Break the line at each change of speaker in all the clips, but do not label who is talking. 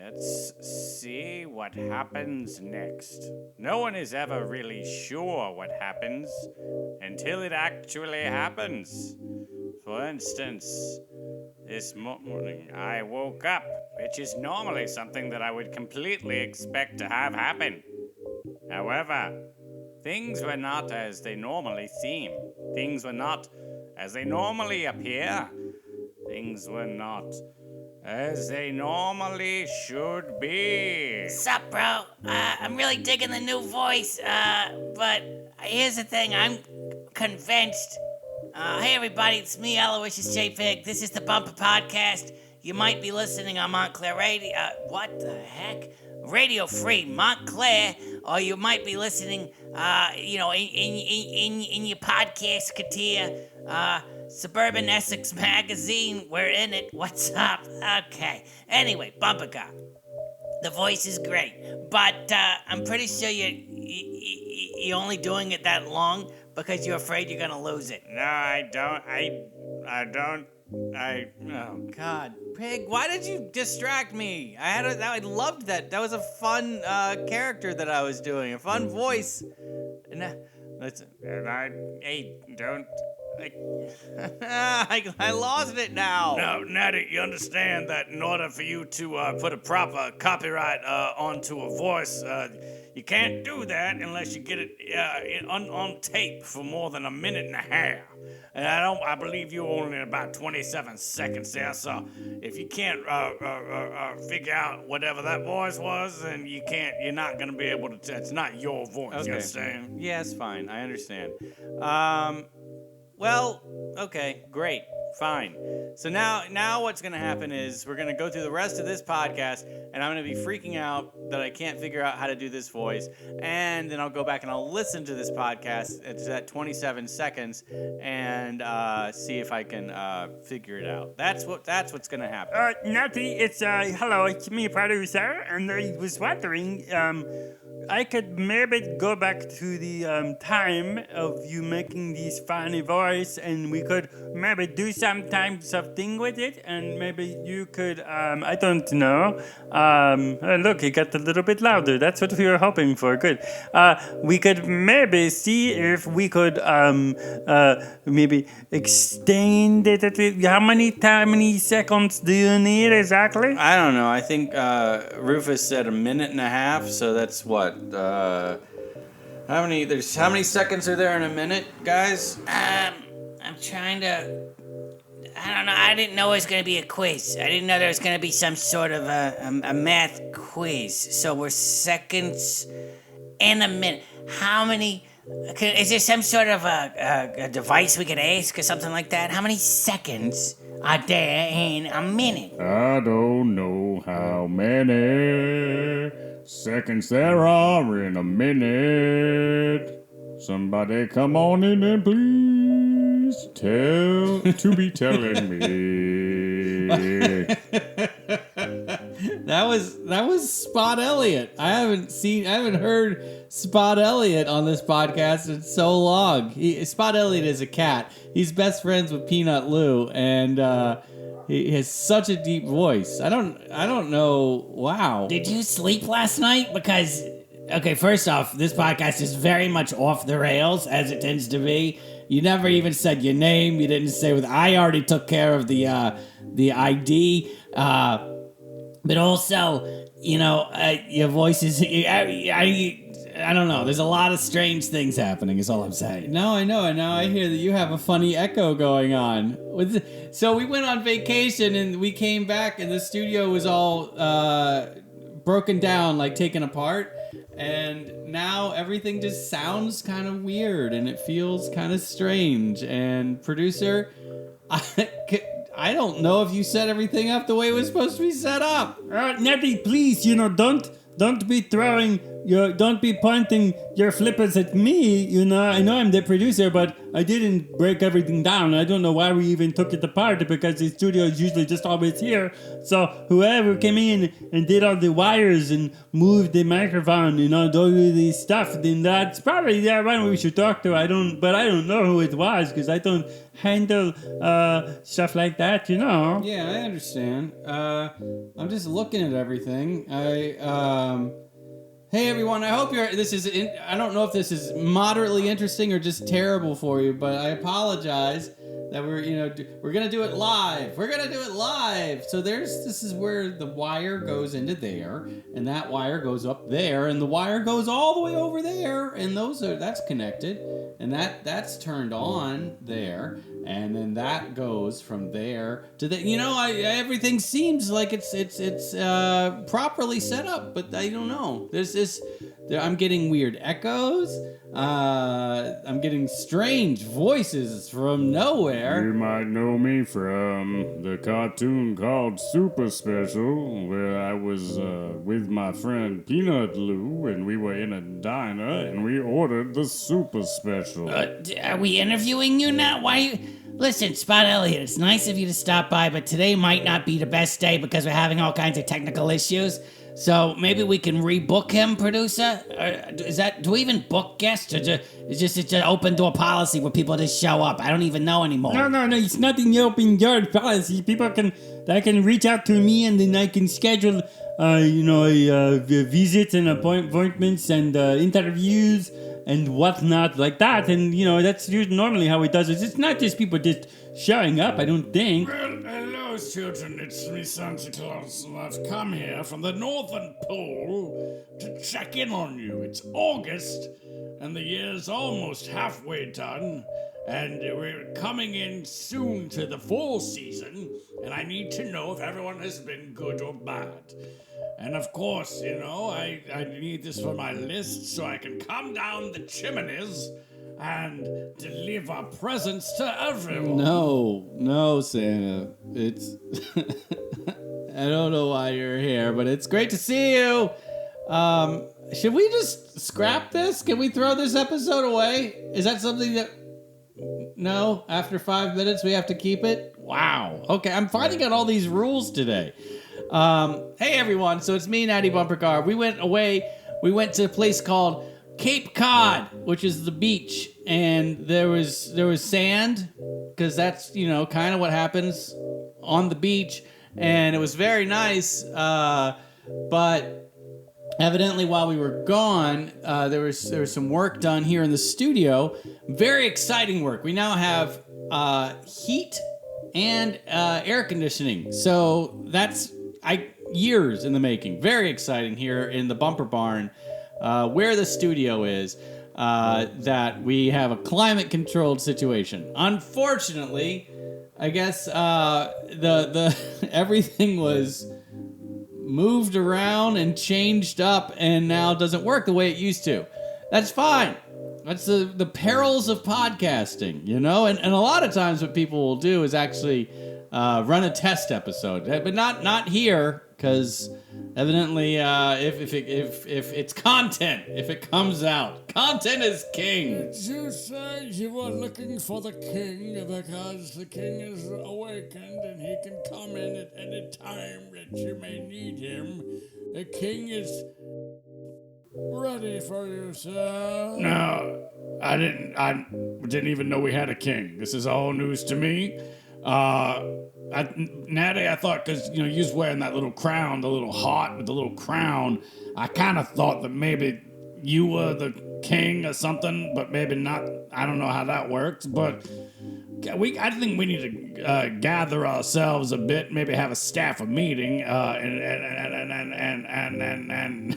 Let's see what happens next. No one is ever really sure what happens until it actually happens. For instance, this morning I woke up, which is normally something that I would completely expect to have happen. However, things were not as they normally seem. Things were not as they normally appear. Things were not as they normally should be.
Sup, bro? I'm really digging the new voice, but here's the thing, I'm convinced. Hey everybody, it's me, Aloysius J. Pig. This is the Bumperpodcast. You might be listening on Montclair Radio. What the heck? Radio Free Montclair, or you might be listening, in your podcast katia, Suburban Essex Magazine. We're in it. What's up? Okay. Anyway, Bumpercar. The voice is great, but I'm pretty sure you're only doing it that long because you're afraid you're gonna lose it.
No, I don't. Oh God, Pig! Why did you distract me? I loved that. That was a fun character that I was doing, a fun voice. I lost it now.
Now, Natty, you understand that in order for you to put a proper copyright onto a voice, you can't do that unless you get it on tape for more than a minute and a half. And I believe you're only about 27 seconds there. So if you can't figure out whatever that voice was, then you're not gonna be able to. It's not your voice.
Okay.
You understand?
Yeah, it's fine. I understand. Well, okay, great, fine. So now what's going to happen is we're going to go through the rest of this podcast, and I'm going to be freaking out that I can't figure out how to do this voice, and then I'll go back and I'll listen to this podcast. It's at 27 seconds, and see if I can figure it out. That's what's going to happen.
Natty, hello, it's me, producer, and I was wondering, I could maybe go back to the time of you making this funny voice, and we could maybe do some types of thing with it, and maybe you could, I don't know. Look, it got a little bit louder. That's what we were hoping for. Good. We could maybe see if we could maybe extend it. How many seconds do you need exactly?
I don't know. I think Rufus said a minute and a half, so that's what? How many seconds are there in a minute, guys?
I'm trying to... I don't know. I didn't know it was going to be a quiz. I didn't know there was going to be some sort of a math quiz. So we're seconds in a minute. How many... Is there some sort of a device we could ask or something like that? How many seconds are there in a minute?
I don't know how many seconds there are in a minute. Somebody come on in and please be telling me.
That was Spot Elliott. I haven't heard Spot Elliott on this podcast in so long. Spot Elliott is a cat. He's best friends with Peanut Lou, and he has such a deep voice. I don't know. Wow.
Did you sleep last night? Because, okay, first off, this podcast is very much off the rails, as it tends to be. You never even said your name. You didn't say what. I already took care of the ID. But also, your voice is. I don't know. There's a lot of strange things happening, is all I'm saying.
No, I know. And now I hear that you have a funny echo going on. So we went on vacation and we came back and the studio was all broken down, like taken apart. And now everything just sounds kind of weird and it feels kind of strange. And producer, I don't know if you set everything up the way it was supposed to be set up.
Natty, please, don't be throwing don't be pointing your flippers at me. I know I'm the producer, but I didn't break everything down. I don't know why we even took it apart because the studio is usually just always here. So whoever came in and did all the wires and moved the microphone, do this stuff, then that's probably the one we should talk to. I don't know who it was because I don't handle stuff like that.
Yeah, I understand. I'm just looking at everything. Hey everyone, I hope I don't know if this is moderately interesting or just terrible for you, but I apologize that we're gonna do it live. So this is where the wire goes into there, and that wire goes up there, and the wire goes all the way over there, and that's connected, and that's turned on there, and then that goes from there to the. Everything seems like it's properly set up, but I don't know. I'm getting weird echoes. I'm getting strange voices from nowhere.
You might know me from the cartoon called Super Special, where I was with my friend Peanut Lou, and we were in a diner, and we ordered the Super Special.
Are we interviewing you now? Why? Listen, Spot Elliott, it's nice of you to stop by, but today might not be the best day because we're having all kinds of technical issues. So maybe we can rebook him, producer? Do we even book guests? Or it's just an open door policy where people just show up? I don't even know anymore.
No, it's not an open door policy. People can reach out to me and then I can schedule, visits and appointments and interviews and whatnot like that. And, that's normally how it does it. It's not just people just showing up, I don't think.
Well, hello, children. It's me, Santa Claus, and I've come here from the Northern Pole to check in on you. It's August, and the year's almost halfway done, and we're coming in soon to the fall season, and I need to know if everyone has been good or bad. And of course, I need this for my list so I can come down the chimneys and deliver presents to everyone.
No, Santa. It's I don't know why you're here, but it's great to see you. Should we just scrap this? Can we throw this episode away? Is that something that... No? After 5 minutes we have to keep it? Wow. Okay, I'm finding out all these rules today. Hey everyone, so it's me, Natty Bumpercar. We went to a place called Cape Cod, which is the beach, and there was sand, because that's kind of what happens on the beach, and it was very nice. But evidently, while we were gone, there was some work done here in the studio. Very exciting work. We now have heat and air conditioning, so that's years in the making. Very exciting here in the Bumper Barn. Where the studio is, that we have a climate-controlled situation. Unfortunately, I guess the everything was moved around and changed up, and now doesn't work the way it used to. That's fine. That's the perils of podcasting, And a lot of times, what people will do is actually run a test episode, but not here. Because evidently, if it's content, if it comes out, content is king.
Did you say you were looking for the king because the king is awakened and he can come in at any time that you may need him? The king is ready for you, sir.
No, I didn't even know we had a king. This is all news to me. Natty, I thought, because, you was wearing that little crown, the little hat with the little crown, I kind of thought that maybe you were the king or something, but maybe not. I don't know how that works, but I think we need to gather ourselves a bit, maybe have a staff meeting, and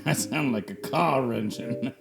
I sound like a car engine.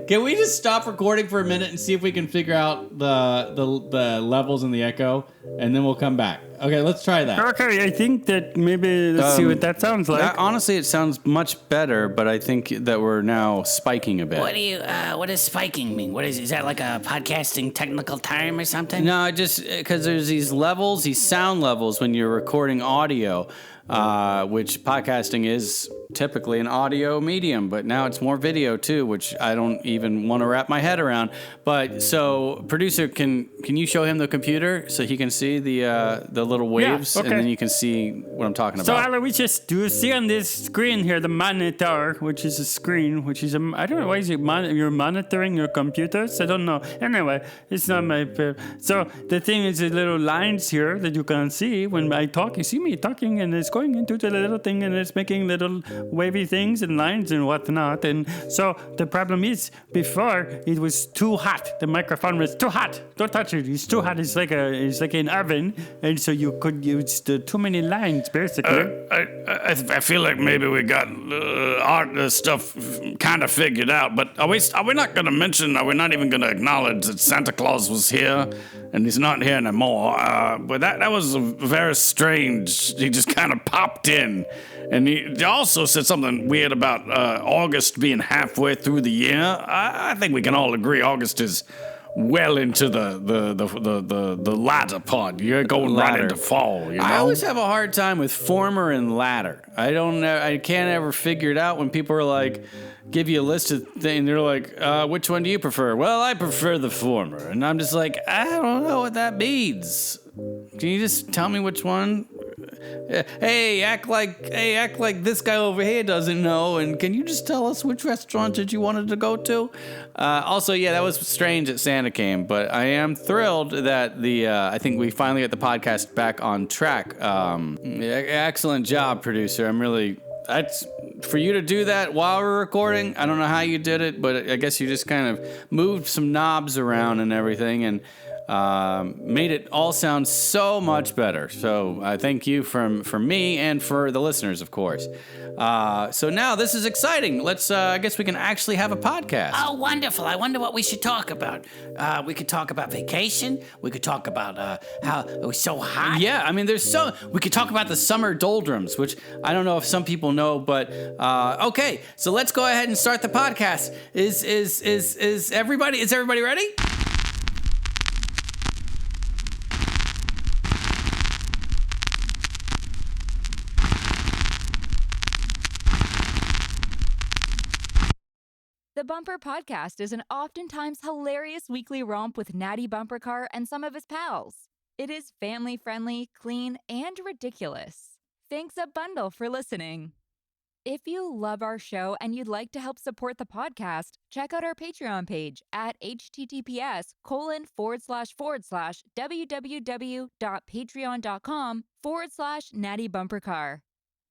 Can we just stop recording for a minute and see if we can figure out the levels and the echo, and then we'll come back? Okay, let's try that.
Okay, I think that maybe let's see what that sounds like.
Honestly, it sounds much better, but I think that we're now spiking a bit.
What does spiking mean? Is that like a podcasting technical term or something?
No, just because there's these levels, these sound levels when you're recording audio. which podcasting is typically an audio medium, but now it's more video too, which I don't even want to wrap my head around. But so, producer, can you show him the computer so he can see the little waves,
okay.
and then you can see what I'm talking
So,
about?
Alan, do you see on this screen here the monitor, which is a screen, which is I don't know, why is it you're monitoring your computers? I don't know. Anyway, it's not my... So, the thing is the little lines here that you can see when I talk. You see me talking, and it's going into the little thing, and it's making little wavy things and lines and whatnot. And so, the problem is, before, it was too hot. The microphone was too hot. Don't touch it. It's too hot. It's like an oven. And so you could use too many lines, basically.
I feel like maybe we got art stuff kind of figured out, but are we not going to mention, are we not even going to acknowledge that Santa Claus was here and he's not here anymore? But that was very strange. He just kind of popped in. And he also said something weird about August being halfway through the year. I think we can all agree August is well into the latter part. You're going right into fall, you know?
I always have a hard time with former and latter. I don't know. I can't ever figure it out when people are like, give you a list of things. They're like, which one do you prefer? Well, I prefer the former. And I'm just like, I don't know what that means. Can you just tell me which one? Hey, act like this guy over here doesn't know. And can you just tell us which restaurant that you wanted to go to? Also, yeah, that was strange that Santa came, but I am thrilled that I think we finally got the podcast back on track. Excellent job, producer. That's for you to do that while we're recording. I don't know how you did it, but I guess you just kind of moved some knobs around and everything, and made it all sound so much better. So I thank you from me and for the listeners, of course. So now this is exciting. Let's I guess we can actually have a podcast.
Oh, wonderful. I wonder what we should talk about. We could talk about vacation. We could talk about how it was so hot.
Yeah, I mean, we could talk about the summer doldrums, which I don't know if some people know, but okay. So let's go ahead and start the podcast. Is everybody ready?
The Bumper Podcast is an oftentimes hilarious weekly romp with Natty Bumpercar and some of his pals. It is family-friendly, clean, and ridiculous. Thanks a bundle for listening. If you love our show and you'd like to help support the podcast, check out our Patreon page at https://www.patreon.com/Natty Bumpercar.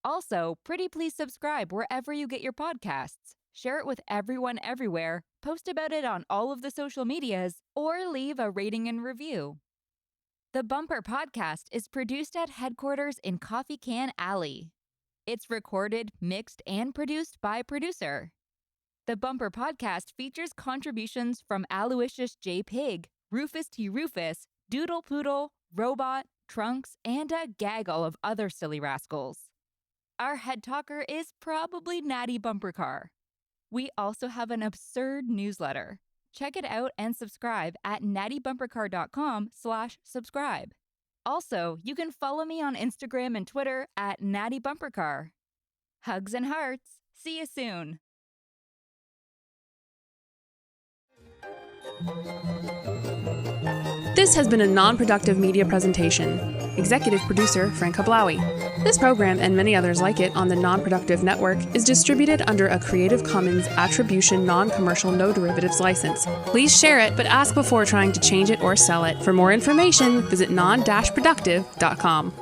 Also, pretty please subscribe wherever you get your podcasts. Share it with everyone everywhere, post about it on all of the social medias, or leave a rating and review. The Bumper Podcast is produced at headquarters in Coffee Can Alley. It's recorded, mixed, and produced by producer. The Bumper Podcast features contributions from Aloysius J. Pig, Rufus T. Rufus, Doodle Poodle, Robot, Trunks, and a gaggle of other silly rascals. Our head talker is probably Natty Bumpercar. We also have an absurd newsletter. Check it out and subscribe at nattybumpercar.com/subscribe. Also, you can follow me on Instagram and Twitter at Natty Bumpercar. Hugs and hearts. See you soon.
This has been a non-productive media presentation. Executive producer Frank Hablawi. This program and many others like it on the Non-Productive Network is distributed under a Creative Commons Attribution Non-Commercial No Derivatives license. Please share it, but ask before trying to change it or sell it. For more information, visit non-productive.com.